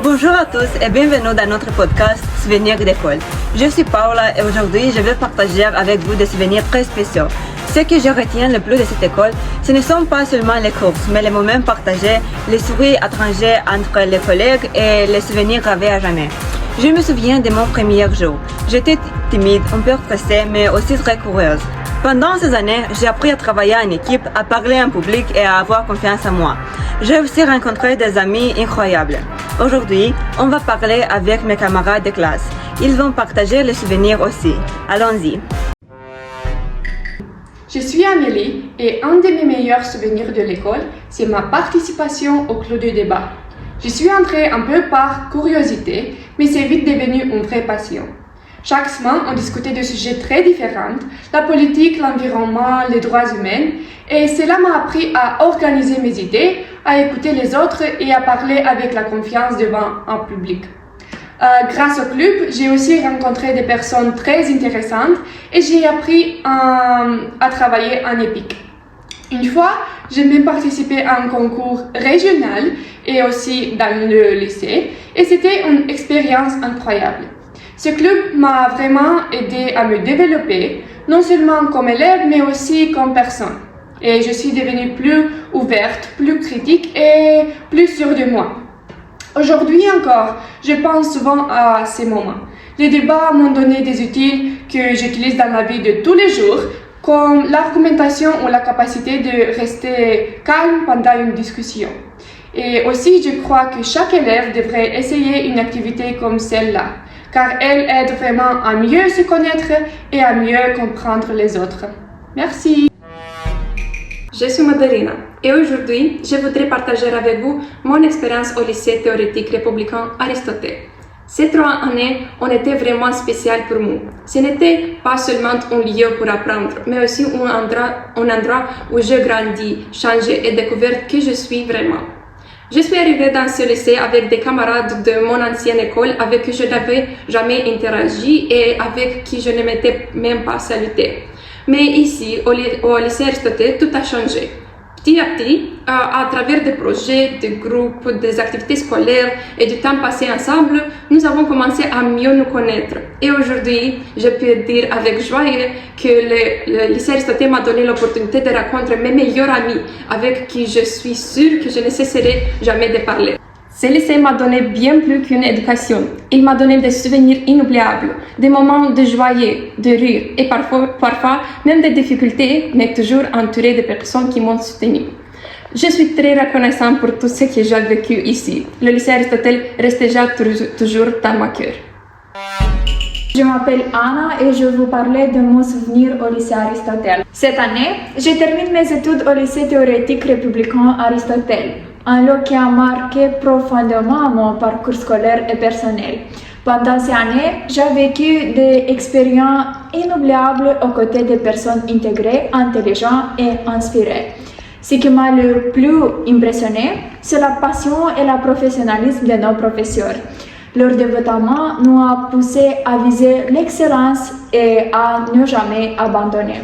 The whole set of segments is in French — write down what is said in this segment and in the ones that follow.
Bonjour à tous et bienvenue dans notre podcast Souvenirs d'école. Je suis Paola et aujourd'hui je vais partager avec vous des souvenirs très spéciaux. Ce que je retiens le plus de cette école, ce ne sont pas seulement les courses, mais les moments partagés, les sourires étrangers entre les collègues et les souvenirs gravés à jamais. Je me souviens de mon premier jour. J'étais timide, un peu stressée, mais aussi très curieuse. Pendant ces années, j'ai appris à travailler en équipe, à parler en public et à avoir confiance en moi. J'ai aussi rencontré des amis incroyables. Aujourd'hui, on va parler avec mes camarades de classe. Ils vont partager les souvenirs aussi. Allons-y. Je suis Amélie et un de mes meilleurs souvenirs de l'école, c'est ma participation au club de débat. Je suis entrée un peu par curiosité, mais c'est vite devenu une vraie passion. Chaque semaine, on discutait de sujets très différents, la politique, l'environnement, les droits humains, et cela m'a appris à organiser mes idées, à écouter les autres et à parler avec la confiance devant un public. Grâce au club, j'ai aussi rencontré des personnes très intéressantes et j'ai appris à travailler en épique. Une fois, j'ai même participé à un concours régional et aussi dans le lycée, et c'était une expérience incroyable. Ce club m'a vraiment aidé à me développer, non seulement comme élève, mais aussi comme personne. Et je suis devenue plus ouverte, plus critique et plus sûre de moi. Aujourd'hui encore, je pense souvent à ces moments. Les débats m'ont donné des outils que j'utilise dans la vie de tous les jours, comme l'argumentation ou la capacité de rester calme pendant une discussion. Et aussi, je crois que chaque élève devrait essayer une activité comme celle-là, car elle aide vraiment à mieux se connaître et à mieux comprendre les autres. Merci. Je suis Madalena et aujourd'hui, je voudrais partager avec vous mon expérience au lycée théorique républicain Aristote. Ces 3 années ont été vraiment spéciales pour moi. Ce n'était pas seulement un lieu pour apprendre, mais aussi un endroit où j'ai grandi, changé et découvert qui je suis vraiment. Je suis arrivée dans ce lycée avec des camarades de mon ancienne école avec qui je n'avais jamais interagi et avec qui je ne m'étais même pas salutée. Mais ici, au lycée Aristote, tout a changé. Petit à petit, à travers des projets, des groupes, des activités scolaires et du temps passé ensemble, nous avons commencé à mieux nous connaître. Et aujourd'hui, je peux dire avec joie que le lycée Aristote m'a donné l'opportunité de rencontrer mes meilleurs amis avec qui je suis sûre que je ne cesserai jamais de parler. Ce lycée m'a donné bien plus qu'une éducation. Il m'a donné des souvenirs inoubliables, des moments de joie, de rire et parfois même des difficultés, mais toujours entouré de personnes qui m'ont soutenu. Je suis très reconnaissante pour tout ce que j'ai vécu ici. Le lycée Aristote reste déjà toujours dans mon cœur. Je m'appelle Anna et je vais vous parler de mon souvenir au lycée Aristote. Cette année, je termine mes études au lycée théorique républicain Aristote, un lieu qui a marqué profondément mon parcours scolaire et personnel. Pendant ces années, j'ai vécu des expériences inoubliables aux côtés de personnes intégrées, intelligentes et inspirées. Ce qui m'a le plus impressionné, c'est la passion et le professionnalisme de nos professeurs. Leur dévotement nous a poussé à viser l'excellence et à ne jamais abandonner.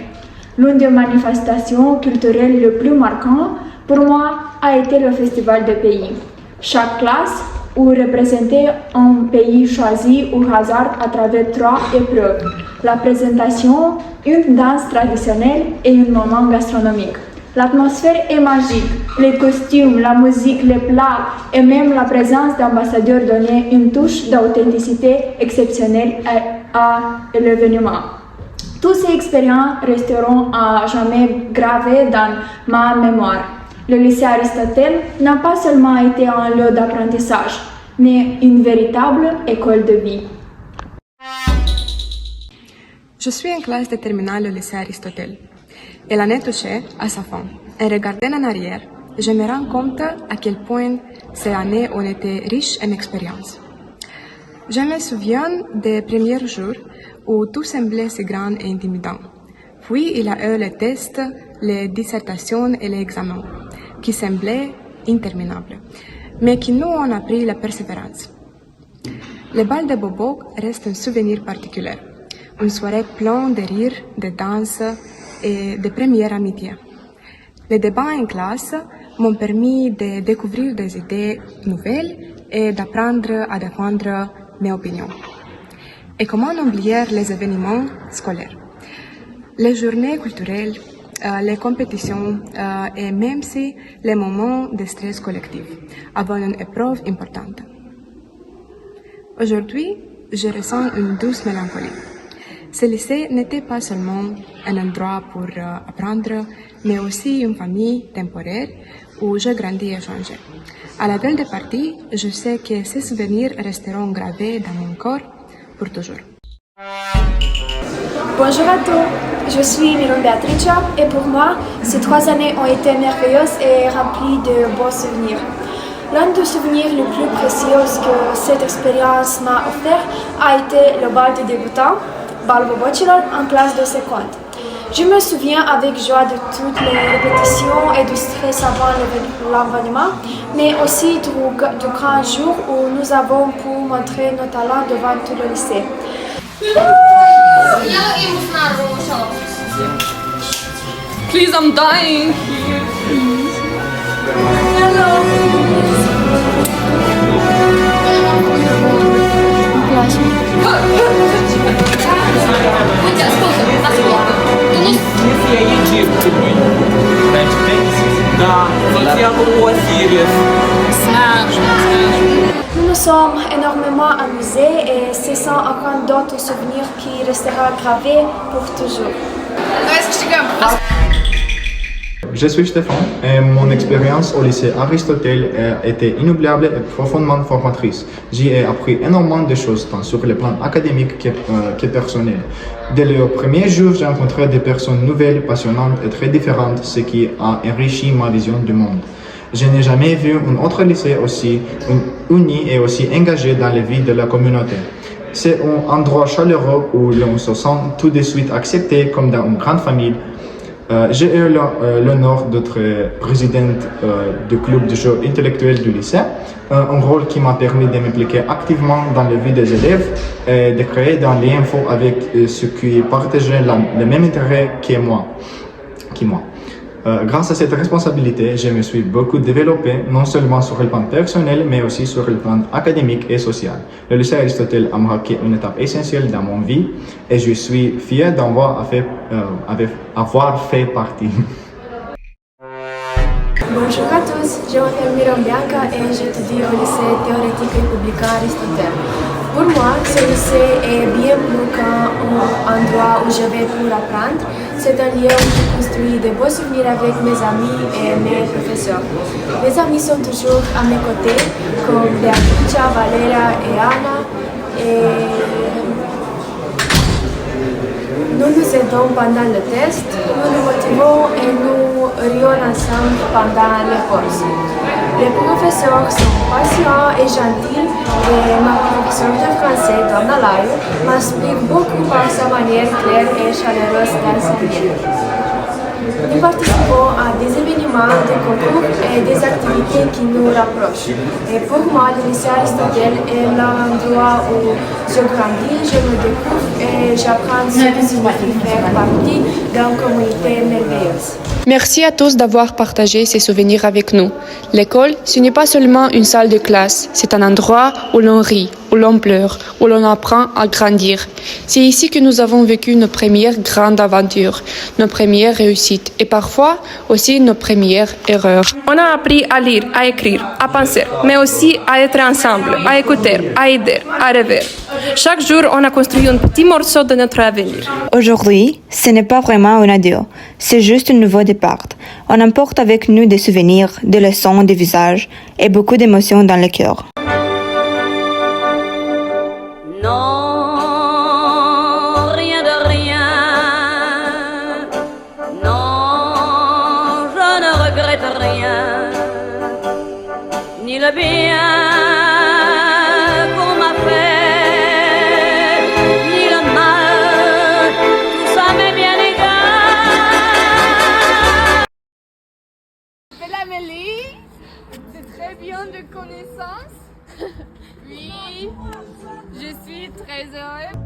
L'une des manifestations culturelles les plus marquantes pour moi a été le Festival des pays. Chaque classe représentait un pays choisi au hasard à travers 3 épreuves. La présentation, une danse traditionnelle et un moment gastronomique. L'atmosphère est magique. Les costumes, la musique, les plats et même la présence d'ambassadeurs donnaient une touche d'authenticité exceptionnelle à l'événement. Toutes ces expériences resteront à jamais gravées dans ma mémoire. Le lycée Aristote n'a pas seulement été un lieu d'apprentissage, mais une véritable école de vie. Je suis en classe de terminale au lycée Aristote. Et l'année touchée à sa fin. En regardant en arrière, je me rends compte à quel point ces années ont été riches en expériences. Je me souviens des premiers jours où tout semblait si grand et intimidant. Puis il y a eu les tests, les dissertations et les examens, qui semblaient interminables, mais qui nous ont appris la persévérance. Le bal de Bobo reste un souvenir particulier, une soirée pleine de rires, de danse et de premières amitiés. Les débats en classe m'ont permis de découvrir des idées nouvelles et d'apprendre à défendre mes opinions. Et comment oublier les événements scolaires, les journées culturelles, les compétitions et même si les moments de stress collectif avant une épreuve importante. Aujourd'hui, je ressens une douce mélancolie. Ce lycée n'était pas seulement un endroit pour apprendre, mais aussi une famille temporaire où j'ai grandi et changé. À la belle de partie, je sais que ces souvenirs resteront gravés dans mon corps pour toujours. Bonjour à tous, je suis Miron Beatrice et pour moi, ces 3 années ont été merveilleuses et remplies de beaux souvenirs. L'un des souvenirs les plus précieux que cette expérience m'a offert a été le bal de débutants, bal Bobocilor, en classe de seconde. Je me souviens avec joie de toutes les répétitions et du stress avant l'envôlement, mais aussi du grand jour où nous avons pu montrer nos talents devant tout le lycée. Please, I'm dying. Nous nous sommes énormément amusés et ce sont encore d'autres souvenirs qui resteront gravés pour toujours. Je suis Stéphane et mon expérience au lycée Aristotel a été inoubliable et profondément formatrice. J'y ai appris énormément de choses, tant sur le plan académique que personnel. Dès le premier jour, j'ai rencontré des personnes nouvelles, passionnantes et très différentes, ce qui a enrichi ma vision du monde. Je n'ai jamais vu un autre lycée aussi uni et aussi engagé dans la vie de la communauté. C'est un endroit chaleureux où l'on se sent tout de suite accepté comme dans une grande famille. J'ai eu l'honneur d'être présidente du club de jeux intellectuels du lycée, un rôle qui m'a permis de m'impliquer activement dans la vie des élèves et de créer des liens forts avec ceux qui partageaient le même intérêt que moi. Grâce à cette responsabilité, je me suis beaucoup développé, non seulement sur le plan personnel, mais aussi sur le plan académique et social. Le lycée Aristotel a marqué une étape essentielle dans mon vie et je suis fier d'en avoir fait partie. Bonjour à tous, je m'appelle Miron Bianca et j'étudie au lycée théorétique républicain Aristotel. Pour moi, ce lycée est bien plus qu'un endroit où je vais pour apprendre. C'est un lieu où je construis de beaux souvenirs avec mes amis et mes professeurs. Mes amis sont toujours à mes côtés, comme Beatrice, Valeria et Anna. Et nous nous aidons pendant le test, nous nous motivons et nous rions ensemble pendant les pauses. Les professeurs sont patients et gentils et ma professeure de français, Donna Laio, m'explique beaucoup par sa manière claire et chaleureuse d'enseigner. Nous participons à des événements, des concours et des activités qui nous rapprochent. Et pour moi, le lycée Aristotel est l'endroit où je grandis, je me découvre et j'apprends ce que signifie faire partie d'une communauté merveilleuse. Merci à tous d'avoir partagé ces souvenirs avec nous. L'école, ce n'est pas seulement une salle de classe, c'est un endroit où l'on rit, où l'on pleure, où l'on apprend à grandir. C'est ici que nous avons vécu nos premières grandes aventures, nos premières réussites et parfois aussi nos premières erreurs. On a appris à lire, à écrire, à penser, mais aussi à être ensemble, à écouter, à aider, à rêver. Chaque jour, on a construit un petit morceau de notre avenir. Aujourd'hui, ce n'est pas vraiment un adieu, c'est juste un nouveau départ. On emporte avec nous des souvenirs, des leçons, des visages et beaucoup d'émotions dans le cœur. Non, rien de rien. Non, je ne regrette rien. Ni le bien qu'on m'a fait, ni le mal, tout ça m'est bien égal. C'est Amélie, c'est très bien de connaissance. Oui, je suis très heureuse.